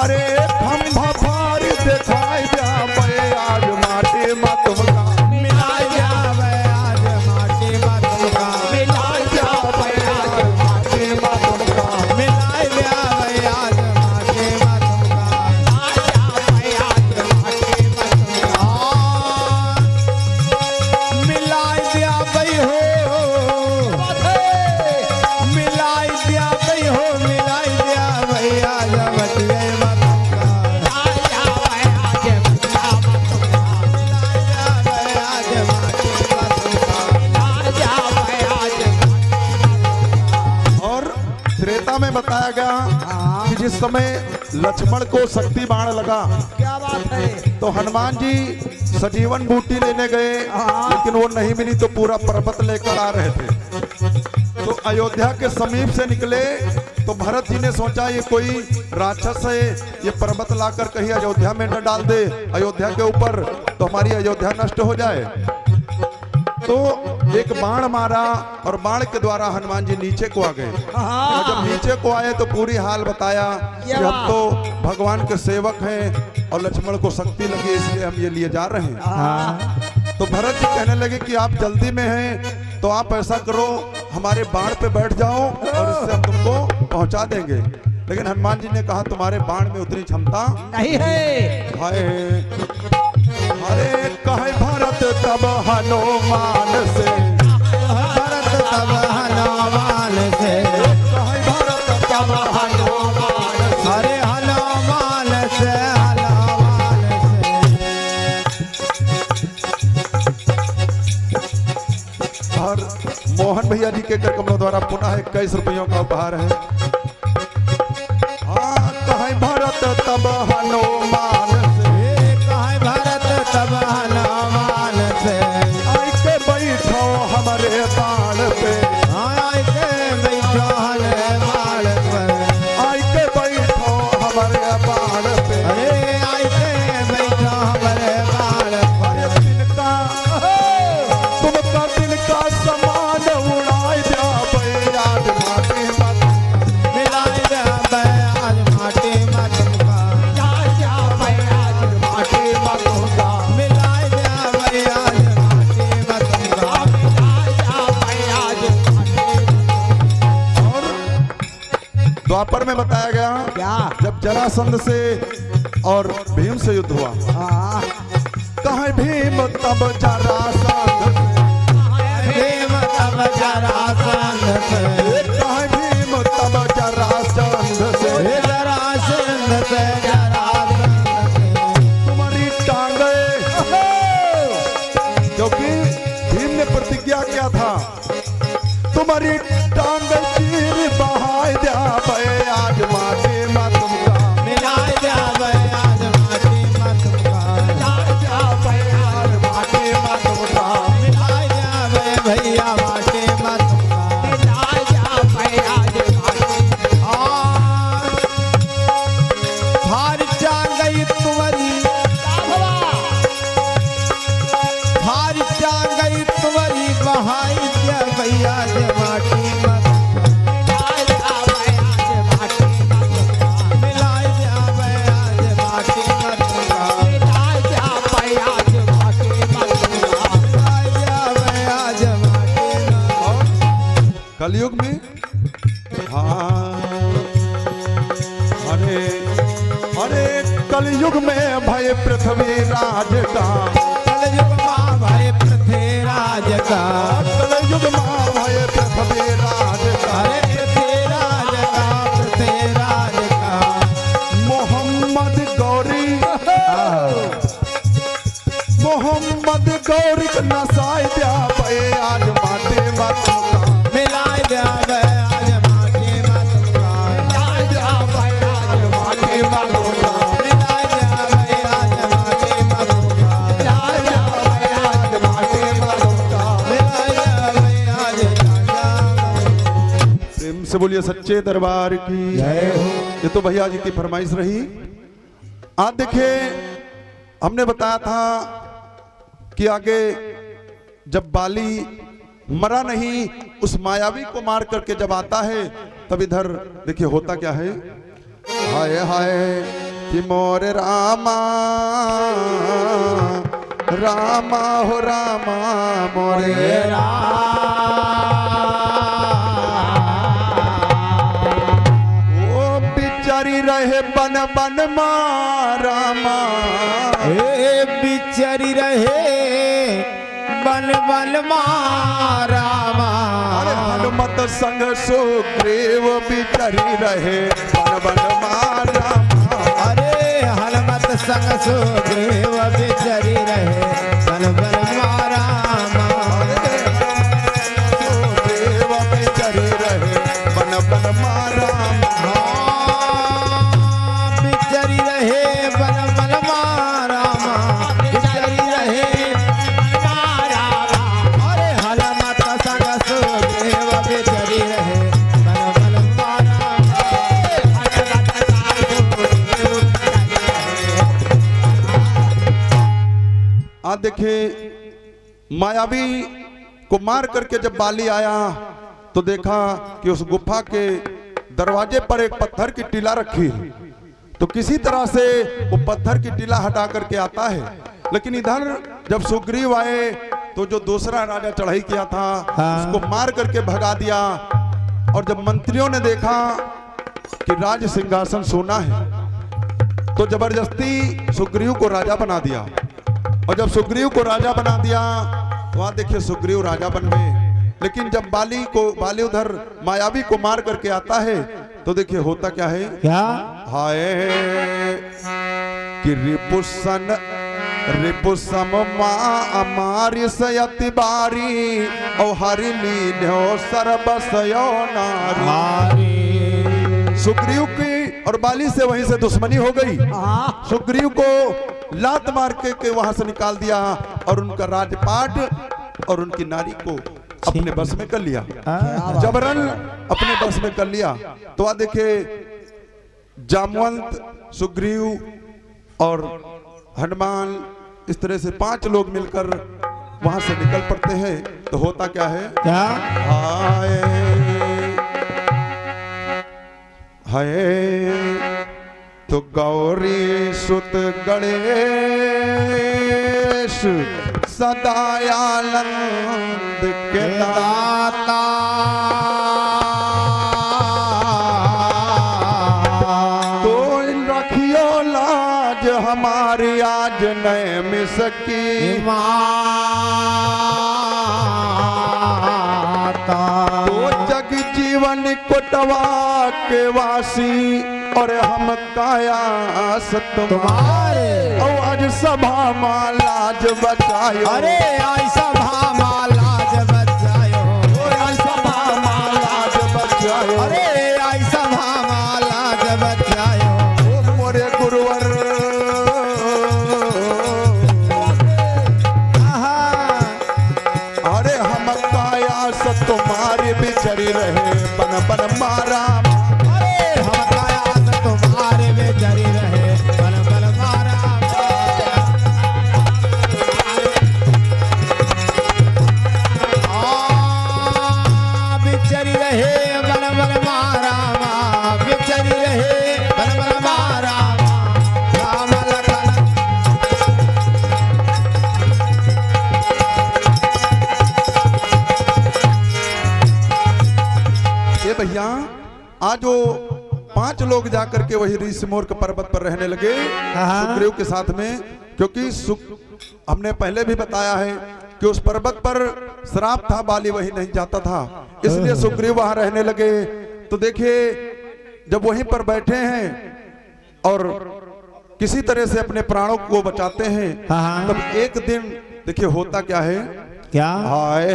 अरे खंभा भारी दिखाई द्या बे आज माटी मा तुमका, मिलाई दिया भई आज माटी मा तुमका, मिलाई द्या बे आज माटी मा तुमका, मिलाई दिया भई आज माटी मा तुमका, मिलाई दिया भई हो, मिलाई दिया भई हो, मिलाई दिया भई आज मटिया मा तुमका, आज माटी मा तुमका। और त्रेता में बताया गया कि जिस समय लक्ष्मण को शक्ति बाण लगा क्या बात है। तो हनुमान जी सजीवन बूटी लेने गए, लेकिन वो नहीं मिली तो पूरा पर्वत लेकर आ रहे थे। तो अयोध्या के समीप से निकले तो भरत जी ने सोचा ये कोई राक्षस है, ये पर्वत लाकर कहीं अयोध्या में न डाल दे, अयोध्या के ऊपर, तो हमारी अयोध्या नष्ट हो जाए। तो एक बाण मारा और बाण के द्वारा हनुमान जी नीचे को आ गए। और जब नीचे को आए तो पूरी हाल बताया कि हम तो भगवान के सेवक हैं और लक्ष्मण को शक्ति लगी इसलिए हम ये लिए जा रहे हैं। हाँ तो भरत जी कहने लगे कि आप जल्दी में हैं तो आप ऐसा करो हमारे बाण पे बैठ जाओ और इससे हम तुमको पहुंचा देंगे। लेकिन हनुमान जी ने कहा तुम्हारे बाण में उतनी क्षमता नहीं है। हाय अरे कहे भरत तब हनुमान से, भरत तब हनुमान से, कहे भरत तब हनुमान से, अरे हनुमान से, हनुमान से। और मोहन भैया जी के कर कमलों द्वारा पुनः 21 रुपयों का उपहार है। हाँ कहे भरत तब हनुमान से, कहे भरत तब हनुमान से, आई के बैठो हमारे बाण पे, आय के बैठो हनुमान द्वापर में बताया गया क्या जब जरासंध से और भीम से युद्ध हुआ, हाँ कहे भीम तब जरासंध, भीम तब जरासंध से, कहे भीम तब जरासंध से, जरासंध से, जरासंध से तुम्हारी टांगे, क्योंकि भीम ने प्रतिज्ञा किया था तुम्हारी टांग चीर बहाय दिया भय आज माटी मत तुमका, मिलाए जावे आज माटी मत तुमका, मिलाए जावे आज माटी मत तुमका, मिलाए जावे भैया माटी मत तुमका, मिलाए जावे आज माटी। हार जा गई तुम्हारी, हार जा गई तुम्हारी बहाई दिया भैया आज माटी मत, मिलाए जावे आज माटी मत तुमका, मिलाए जावे आज माटी मत तुमका, मिलाए जावे आज माटी मत। कलयुग में हाँ अरे अरे कलयुग में भय पृथ्वी राज का, कलयुग मां भय पृथ्वीराज का, कलयुग में भय पृथ्वी राज का, अरे पृथ्वीराज का, पृथ्वीराज का मोहम्मद गौरी मोहम्मद गौरी नसाई दिया भय आज माटी मत तुमका, मिलाए जावे आज माटी मत तुमका, मिलाए जावे आज माटी मत तुमका, मिलाए जावे आज माटी मत तुमका, मिलाए जावे आज माटी मत तुमका। मिलाए जावे आज राजा। प्रेम से बोलिए सच्चे दरबार की जय हो। ये तो भैया जी की फरमाइश रही। आज देखिए हमने बताया था कि आगे जब बाली मरा नहीं उस मायावी को मार करके जब आता है तब इधर देखिए होता क्या है, हाय हाय कि मोर रामा रामा हो रामा मोरे ओ बिचारी रहे बन बन रामा, ए बिचरी रहे बन बन मारामा, अरे हनुमत संग सुग्रीव बिचारी रहे बन बन रामा, अरे हनुमत संग सुग्रीव बिचरी रहे बन बन मारामा, सुग्रीव बिचारी रहे बन बन रामा, बिचरी रहे बन बन मारामा, बिचरी रहे मारामा, अरे हनुमत संग सुग्रीव बिचरी रहे बन बन मारामा, आज देखिए मायावी को मार करके जब बाली आया तो देखा कि उस गुफा के दरवाजे पर एक पत्थर की टीला रखी, तो किसी तरह से वो पत्थर की टीला हटा करके आता है। लेकिन इधर जब सुग्रीव आए तो जो दूसरा राजा चढ़ाई किया था उसको मार करके भगा दिया, और जब मंत्रियों ने देखा कि राज सिंहासन सोना है तो जबरदस्ती सुग्रीव को राजा बना दिया, और जब सुग्रीव को राजा बना दिया वहां देखिए सुग्रीव राजा बन गए। लेकिन जब बाली उधर मायावी को मार करके आता है तो देखिए होता क्या है, क्या हाय कि रिपुसम मारी सयति बारी और हरि लीन्यो सर्वसयो नारी। सुग्रीव की और बाली से वहीं से दुश्मनी हो गई, हाँ सुग्रीव को लात मार के वहां से निकाल दिया और उनका राजपाट और उनकी नारी को अपने बस में कर लिया, जबरन अपने बस में कर लिया। तो आ देखे जामवंत, सुग्रीव और हनुमान इस तरह से 5 लोग मिलकर वहां से निकल पड़ते हैं। तो होता क्या है, क्या हाय हाय तो गौरी सुत गणेश सदायानंद के दाता मिसकी माता तो जग जीवन कोटवा के वासी और हम काया सत तुम्हारे और आज सभा लाज बचायो अरे आई सभा लाज बचायो आज सभा लाज बचायो अरे आई सभा लाज बचायो ओ मोरे गुरुवर अरे हम काया सत तुम्हारे बिचरी रहे बन बन मारा अरे हम काया से तुम्हारे बेचरी रहे बल बल मारा बिचरी रहे बल बल मारा बिचरी रहे बल बल मारा राम लखन ये भैया आज वो 5 लोग जाकर के वही ऋषिमोर के पर्वत पर रहने लगे सुग्रीव के साथ में, क्योंकि हमने पहले भी बताया है कि उस पर्वत पर श्राप था, बाली वही नहीं जाता था, इसलिए सुग्रीव वहां रहने लगे। तो देखिए जब वहीं पर बैठे हैं और किसी तरह से अपने प्राणों को बचाते हैं, तब एक दिन देखिए होता क्या है, क्या हाय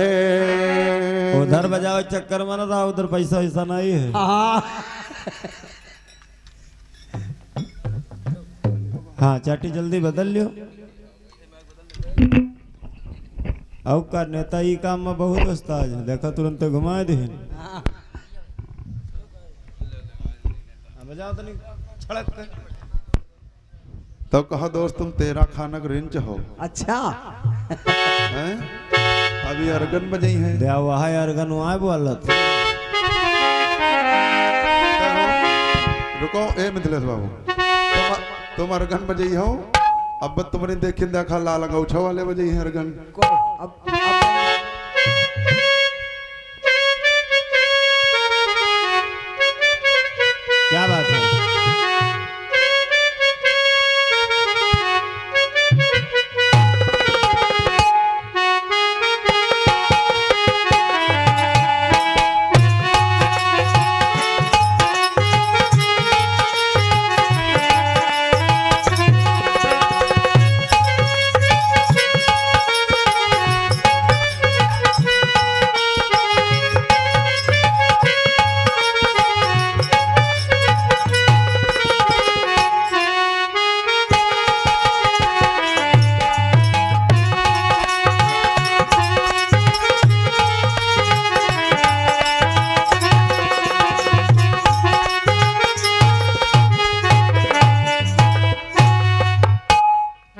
उधर बजाओ चक्कर में ना था, उधर पैसा वैसा नहीं है। हाँ चाटी जल्दी बदल लियो। अब का नेता ही काम में बहुत उस्ताद है, देखा तुरंत घुमा दे। बजाओ तो नहीं छड़क के। तब कहा दोस्त तुम तेरा खानक रिंच हो। अच्छा हैं? अभी अर्गन बजाई है। दया वहाँ अर्गन वहाँ बोलत। रुको ए मिथिलेश बाबू, तुम अर्गन बजाई हो, अब तुमने देखी देखा लाल गौछा वाले बजाई है अर्गन। अब क्या बात है?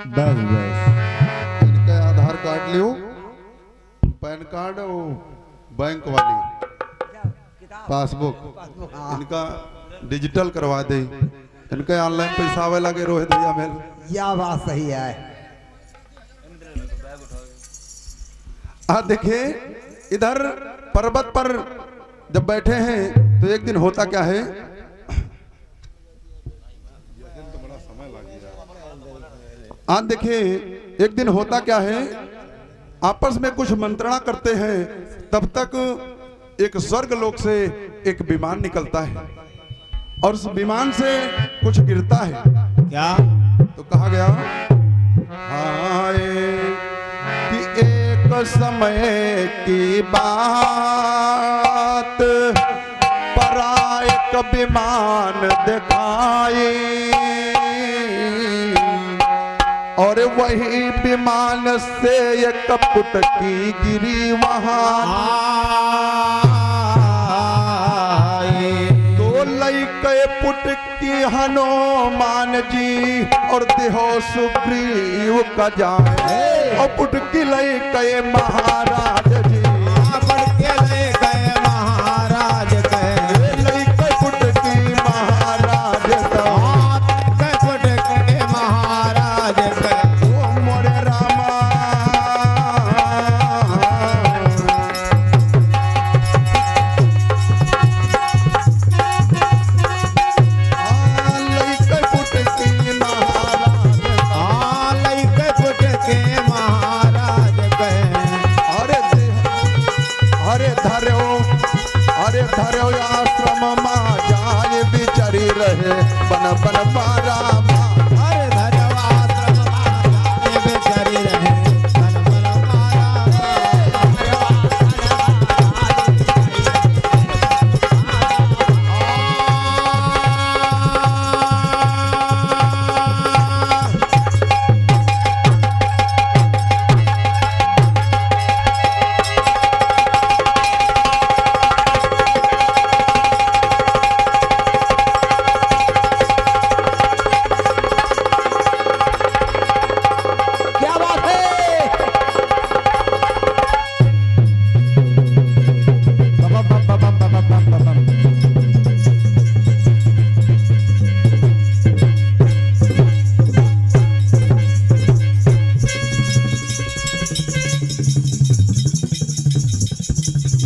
बस बस इनका आधार कार्ड लियो, पैन कार्ड और बैंक वाली पासबुक इनका डिजिटल करवा दे। इनका ऑनलाइन पैसा आवे लगे रोहित भैया मेल। यह बात सही है। देखिए इधर पर्वत पर जब बैठे हैं तो एक दिन होता क्या है, आज देखिए एक दिन होता क्या है, आपस में कुछ मंत्रणा करते हैं, तब तक एक स्वर्ग लोक से एक विमान निकलता है और उस विमान से कुछ गिरता है। क्या तो कहा गया हाय कि एक समय की बात परायक विमान दिखाई और वही विमान से एक पुटकी गिरी वहां। तो लई के पुटकी हनुमान जी और देहो सुग्रीव का जाए और पुटकी लई के महाराज जी ले गए महाराज लई के पुटकी महाराज महाराज ओ मोरे रामा लई के पुटकी महाराज लई के पुट अरे धर्यो आश्रम मा जाय बिचरी रहे बन बन मारा अरे धर्यवाश्रम जाए बेचारी रहे बन बन क्या बात है?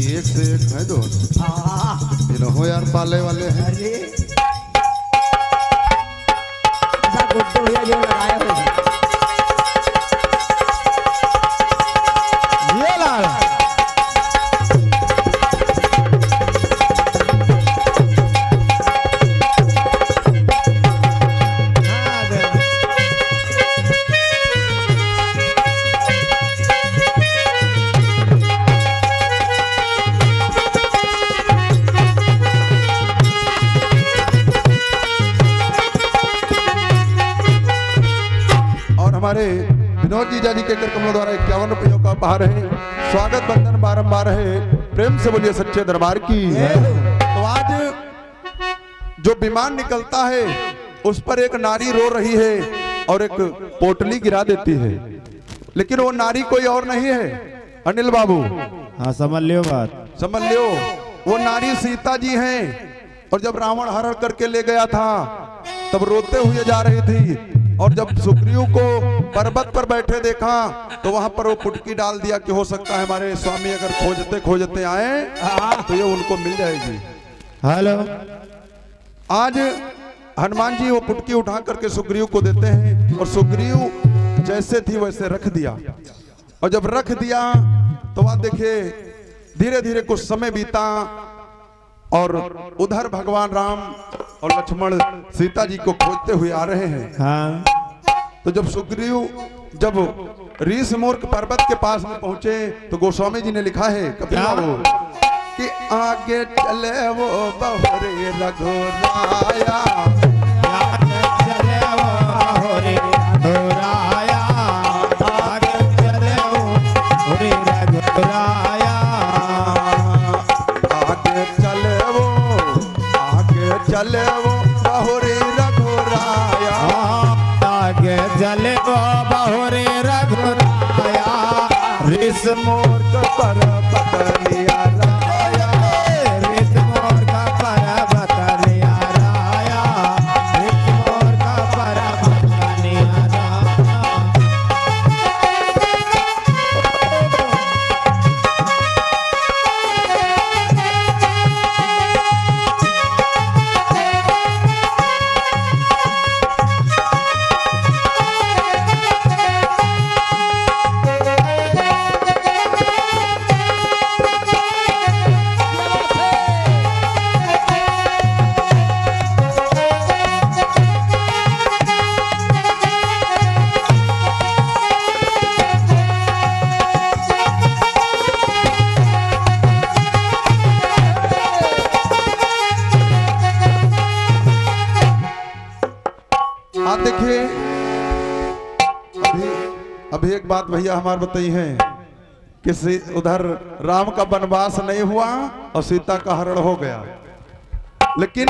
एक से एक है दोस्त हो यार पाले वाले हैं अरे ऐसा गुड्डू भैया जो लगाए हुए हैं। ये लाल हाँ, दे। और हमारे विनोद जीजा जी के कर कमलों द्वारा 51 रुपयों का उपहार है। स्वागत बंधन बारंबार है। प्रेम से बोलिए सच्चे दरबार की। तो आज जो विमान निकलता है उस पर एक नारी रो रही है और एक पोटली गिरा देती है, लेकिन वो नारी कोई और नहीं है अनिल बाबू, हाँ समझ लियो बात। समझ लियो वो नारी सीता जी हैं। और जब रावण हरण करके ले गया था तब रोते हुए जा रही थी, और जब सुग्रीव को पर्वत पर बैठे देखा तो वहां पर वो पुटकी डाल दिया कि हो सकता है हमारे स्वामी अगर खोजते खोजते आए तो ये उनको मिल जाएगी। हेलो आज हनुमान जी वो पुटकी उठा करके सुग्रीव को देते हैं, और सुग्रीव जैसे थी वैसे रख दिया। और जब रख दिया तो वहां देखिए धीरे धीरे कुछ समय बीता, और उधर भगवान राम और लक्ष्मण सीता जी को खोजते हुए आ रहे हैं। हाँ तो जब सुग्रीव जब ऋष मूर्ख पर्वत के पास में पहुंचे तो गोस्वामी जी ने लिखा है कपिल बाबू कि आगे चले वो बहुरे रघुराया, चले वो होरे रघुराया, आगे चले वो होरे रघुराया, आगे चले वो बहुरे रघुराया, आगे चले वो बहुरे रघुराया, ऋष मूर्ख पर्वत लिया राया, ऋष मूर्ख पर्वत लिया राया, ऋष मूर्ख पर्वत लिया राया। आप देखिए अभी एक बात भैया हमारे बताई है कि उधर राम का वनवास नहीं हुआ और सीता का हरण हो गया, लेकिन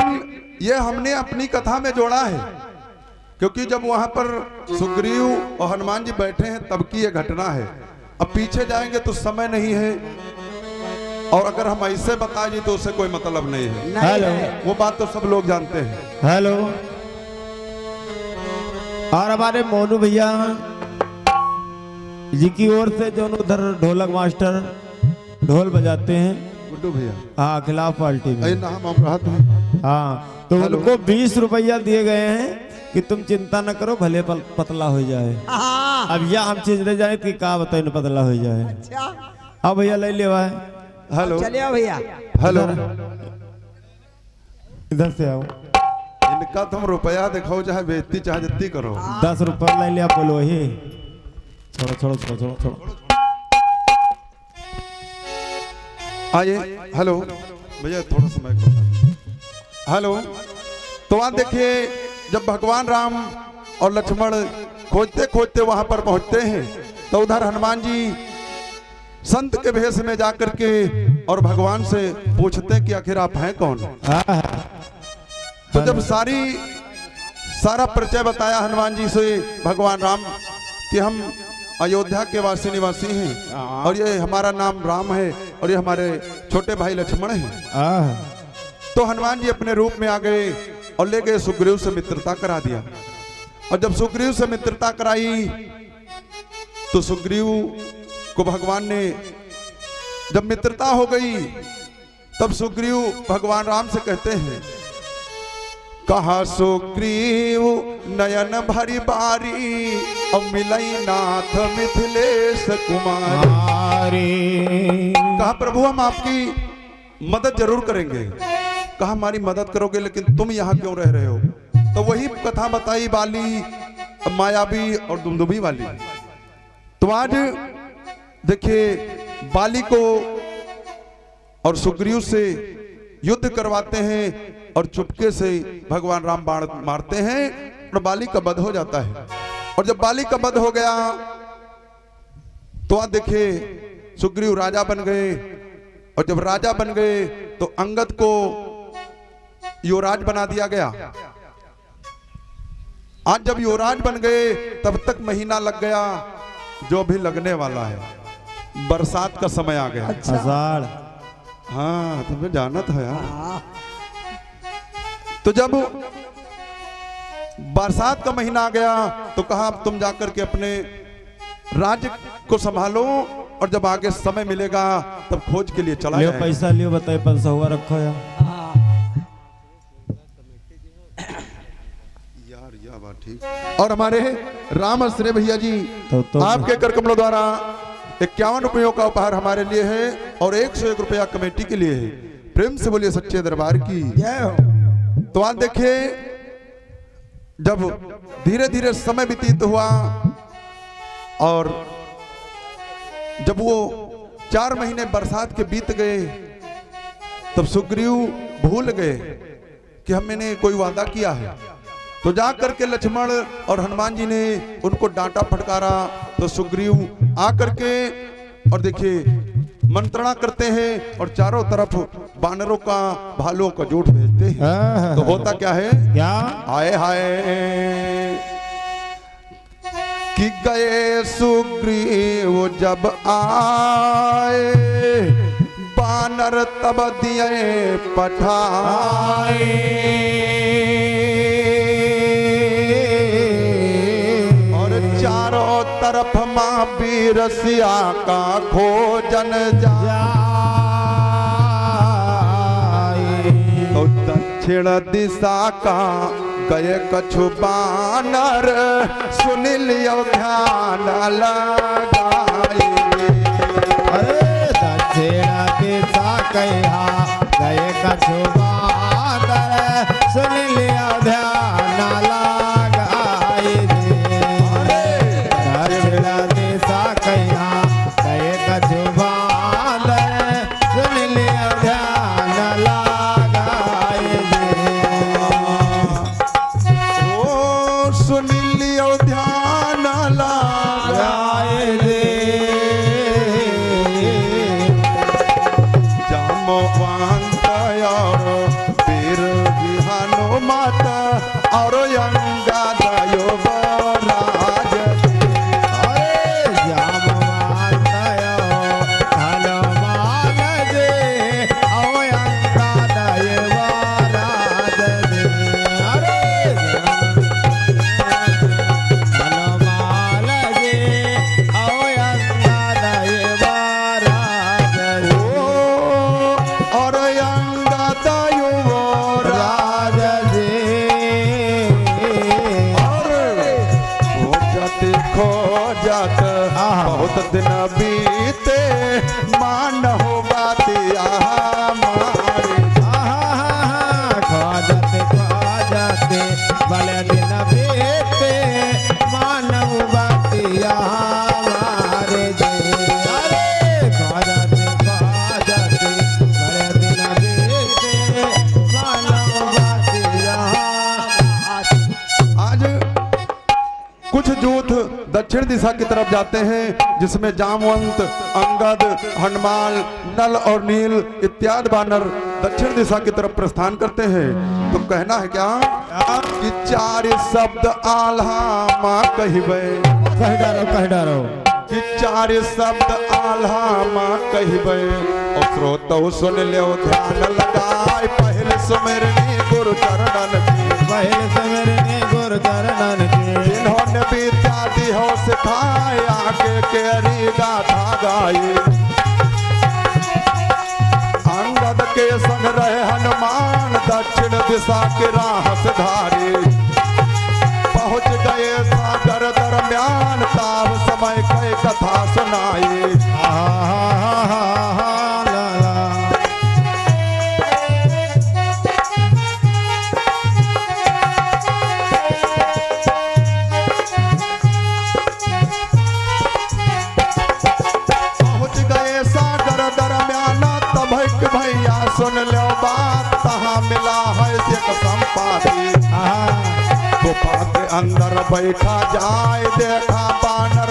ये हमने अपनी कथा में जोड़ा है, क्योंकि जब वहां पर सुग्रीव और हनुमान जी बैठे हैं तब की ये घटना है। अब पीछे जाएंगे तो समय नहीं है, और अगर हम ऐसे बता जी तो उससे कोई मतलब नहीं है। हेलो वो बात तो सब लोग जानते हैं। हेलो, और हमारे मोनू भैया जी की ओर से जो उधर ढोलक मास्टर ढोल बजाते हैं, गुड्डू भैया, हाँ खिलाफ पार्टी में, नाम हम राहत हैं। हाँ तो उनको 20 रुपया दिए गए हैं कि तुम चिंता न करो भले पतला हो जाए। हाँ, अब यह हम चीज ले जाए कि का बताए न पतला हो जाए। अच्छा हाँ भैया ले लेवा है। हेलो चले आओ भैया। हेलो इधर से आओ। इनका तुम रुपया दिखाओ चाहे बेइज्जती चाहे जितनी करो। 10 रुपये ले लिया बोलो ही। छोड़ो छोड़ो छोड़ो छोड़ो छोड़ो। आइए। हेलो भैया थोड़ा समय हेलो। तो वहां देखिए जब भगवान राम और लक्ष्मण खोजते खोजते वहां पर पहुंचते हैं तो उधर हनुमान जी संत के भेष में जाकर के और भगवान से पूछते हैं कि आखिर आप हैं कौन। तो जब सारा परिचय बताया हनुमान जी से भगवान राम कि हम अयोध्या के वासी निवासी हैं और ये हमारा नाम राम है और ये हमारे छोटे भाई लक्ष्मण हैं। तो हनुमान जी अपने रूप में आ गए और ले गए सुग्रीव से मित्रता करा दिया। और जब सुग्रीव से मित्रता कराई तो सुग्रीव को भगवान ने जब मित्रता हो गई तब सुग्रीव भगवान राम से कहते हैं कहा सुग्रीव नयन भरी बारी अब मिलई नाथ मिथिलेश कुमारी। कहा प्रभु हम आपकी मदद जरूर करेंगे। कहा हमारी मदद करोगे लेकिन तुम यहाँ क्यों रह रहे हो। तो वही कथा बताई बाली मायावी और दुमदुमी वाली। तो आज देखिए बाली को और सुग्रीव से युद्ध करवाते हैं और चुपके से भगवान राम बाण मारते हैं और बाली का वध हो जाता है। और जब बाली का वध हो गया तो आज देखिए सुग्रीव राजा बन गए। और जब राजा बन गए तो अंगद को युवराज बना दिया गया। आज जब युवराज बन गए तब तक महीना लग गया जो भी लगने वाला है। बरसात का समय आ गया। आषाढ़। हाँ तुम्हें जाना था यार। तो जब बरसात का महीना आ गया तो कहा अब तुम जाकर के अपने राज्य को संभालो और जब आगे समय मिलेगा तब खोज के लिए चला लियो जाए। पैसा लियो बताए 500 हुआ रखो यार। यह बात ठीक। और हमारे राम श्री भैया जी तो आपके कर कमलों द्वारा 51 रुपयों का उपहार हमारे लिए है और 101 रुपया कमेटी के लिए है। प्रेम से बोलिए सच्चे दरबार की जय हो। तो आज देखिए जब धीरे धीरे समय व्यतीत हुआ और जब वो 4 महीने बरसात के बीत गए तब सुग्रीव भूल गए कि हमने कोई वादा किया है। तो जा करके लक्ष्मण और हनुमान जी ने उनको डांटा फटकारा तो सुग्रीव आकर के और देखिए मंत्रणा करते हैं और चारों तरफ बानरों का भालुओं का झूठ भेजते हैं। तो होता क्या है क्या हाय हाय कि गए सुग्रीव जब आए बानर तब दिए पठाए और चारों तरफ मां बीरसिया का खोजन जाए। तो दक्षिण दिशा का गए कछु बानर सुन लियो ध्यान लगाए। अरे दक्षिण दिशा कहा गए कछु बानर सुन लिया ध्यान लगाए। दक्षिण दिशा कहा गए कछु बानर सुन लिया ध्यान लगाए। ओ सुन लियो ध्यान लगाए जामवंत और वीर हनुमत और अंगद युवराज। और अंगद युवराज खोजत बहुत दिन बीते मान हो बाती दक्षिण दिशा की तरफ जाते हैं, जिसमें जामवंत, अंगद, हनुमान, नल और नील इत्यादि वानर दक्षिण दिशा की तरफ प्रस्थान करते हैं। तो कहना है क्या कि चार शब्द आल्हा माँ कहिबे, कह डारो कि चार शब्द आल्हा माँ कहिबे, और श्रोतो सुन लो ध्यान लगाए, पहले सुमिरनी गुरु चरणन की, पहले सुमिरनी गुरु चरणन की, जिन्होंने विद्या दी हो सिखाए, आगे केरी गाथा गाए। अंगद के संग रहे हनुमान, दक्षिण दिशा के राह से धारे, पहुंच गए सागर दरम्यान, ताब समय कई कथा सुनाए। पहुंच गए सागर दरम्यान, तब भैया सुन लो बात, तहाँ मिला है एक संपाति। गुफा के अंदर बैठा जाए, देखा बानर